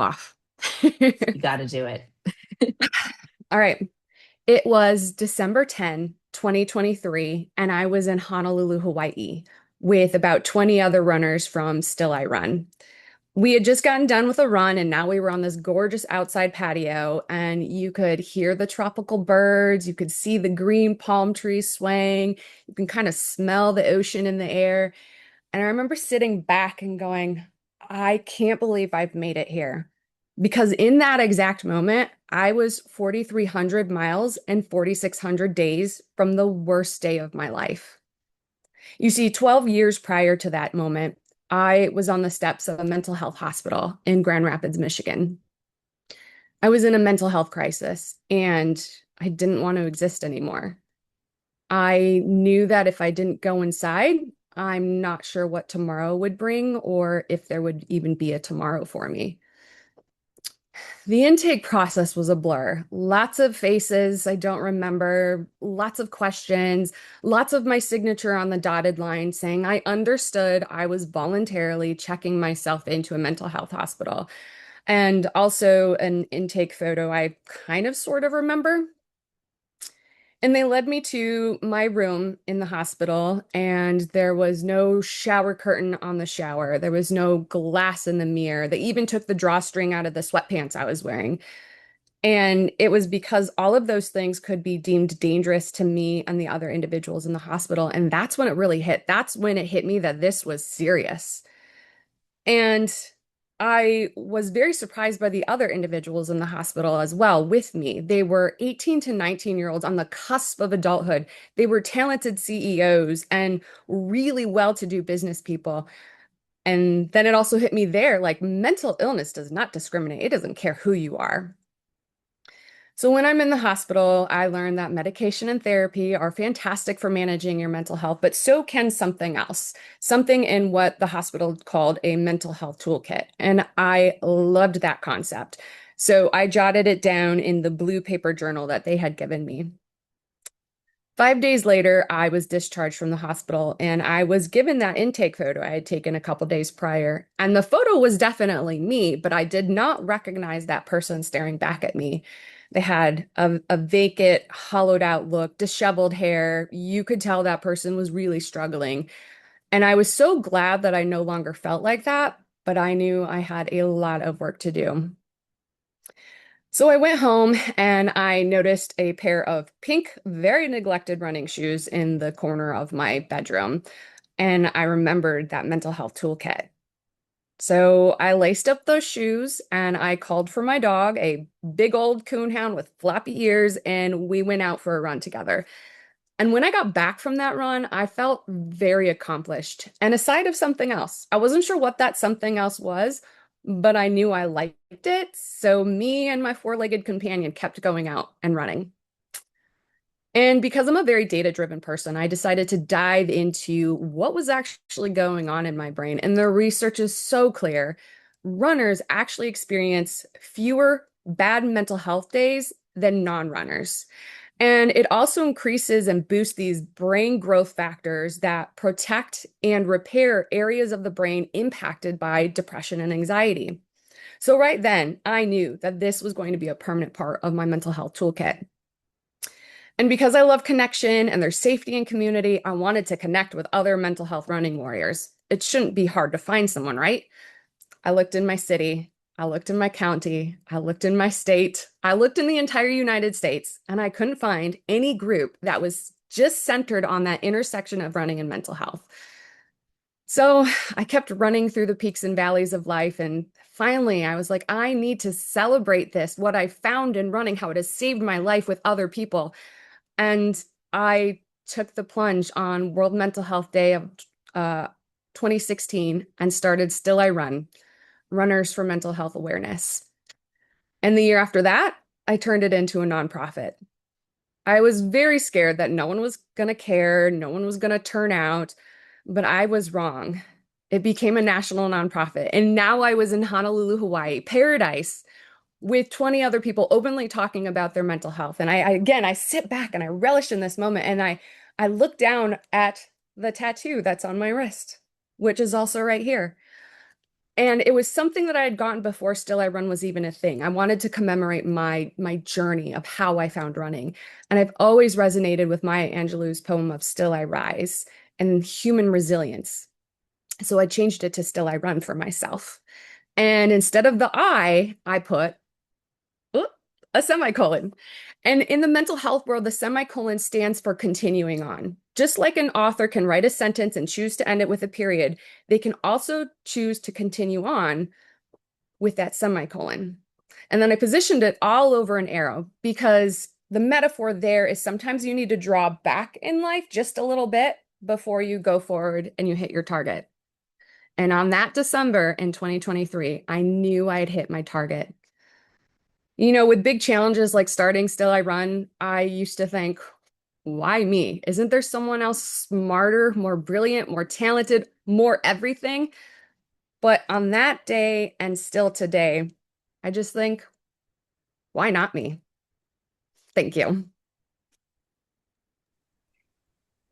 off. You got to do it. All right. It was December 10, 2023, and I was in Honolulu, Hawaii, with about 20 other runners from Still I Run. We had just gotten done with a run, and now we were on this gorgeous outside patio, and you could hear the tropical birds. You could see the green palm trees swaying. You can kind of smell the ocean in the air. And I remember sitting back and going, I can't believe I've made it here. Because in that exact moment, I was 4,300 miles and 4,600 days from the worst day of my life. You see, 12 years prior to that moment, I was on the steps of a mental health hospital in Grand Rapids, Michigan. I was in a mental health crisis and I didn't want to exist anymore. I knew that if I didn't go inside, I'm not sure what tomorrow would bring or if there would even be a tomorrow for me. The intake process was a blur. Lots of faces I don't remember, lots of questions, lots of my signature on the dotted line saying I understood I was voluntarily checking myself into a mental health hospital. And also an intake photo I kind of sort of remember. And they led me to my room in the hospital, and there was no shower curtain on the shower. There was no glass in the mirror. They even took the drawstring out of the sweatpants I was wearing. And it was because all of those things could be deemed dangerous to me and the other individuals in the hospital. And that's when it really hit. That's when it hit me that this was serious. And I was very surprised by the other individuals in the hospital as well with me. They were 18 to 19-year-olds on the cusp of adulthood. They were talented CEOs and really well-to-do business people. And then it also hit me there, like mental illness does not discriminate. It doesn't care who you are. So when I'm in the hospital, I learned that medication and therapy are fantastic for managing your mental health, but so can something else, something in what the hospital called a mental health toolkit. And I loved that concept. So I jotted it down in the blue paper journal that they had given me. 5 days later, I was discharged from the hospital and I was given that intake photo I had taken a couple days prior. And the photo was definitely me, but I did not recognize that person staring back at me. They had a vacant, hollowed out look, disheveled hair. You could tell that person was really struggling. And I was so glad that I no longer felt like that, but I knew I had a lot of work to do. So I went home and I noticed a pair of pink, very neglected running shoes in the corner of my bedroom. And I remembered that mental health toolkit. So I laced up those shoes and I called for my dog, a big old coonhound with floppy ears, and we went out for a run together. And when I got back from that run, I felt very accomplished and a side of something else. I wasn't sure what that something else was, but I knew I liked it. So me and my four-legged companion kept going out and running. And because I'm a very data-driven person, I decided to dive into what was actually going on in my brain. And the research is so clear. Runners actually experience fewer bad mental health days than non-runners. And it also increases and boosts these brain growth factors that protect and repair areas of the brain impacted by depression and anxiety. So, right then, I knew that this was going to be a permanent part of my mental health toolkit. And because I love connection and there's safety and community, I wanted to connect with other mental health running warriors. It shouldn't be hard to find someone, right? I looked in my city, I looked in my county, I looked in my state, I looked in the entire United States, and I couldn't find any group that was just centered on that intersection of running and mental health. So I kept running through the peaks and valleys of life, and finally I was like, I need to celebrate this, what I found in running, how it has saved my life with other people. And I took the plunge on World Mental Health Day of uh, 2016 and started Still I Run, Runners for Mental Health Awareness. And the year after that, I turned it into a nonprofit. I was very scared that no one was going to care, no one was going to turn out, but I was wrong. It became a national nonprofit. And now I was in Honolulu, Hawaii, paradise, with 20 other people openly talking about their mental health. And again, I sit back and I relish in this moment and I look down at the tattoo that's on my wrist, which is also right here. And it was something that I had gotten before Still I Run was even a thing. I wanted to commemorate my journey of how I found running. And I've always resonated with Maya Angelou's poem of Still I Rise and human resilience. So I changed it to Still I Run for myself. And instead of the I put oop, a semicolon. And in the mental health world, the semicolon stands for continuing on. Just like an author can write a sentence and choose to end it with a period, they can also choose to continue on with that semicolon. And then I positioned it all over an arrow because the metaphor there is sometimes you need to draw back in life just a little bit before you go forward and you hit your target. And on that December in 2023, I knew I had hit my target. With big challenges like starting Still I Run, I used to think, why me? Isn't there someone else smarter, more brilliant, more talented, more everything? But on that day and still today, I just think, why not me? Thank you.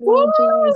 Oh, Jazz.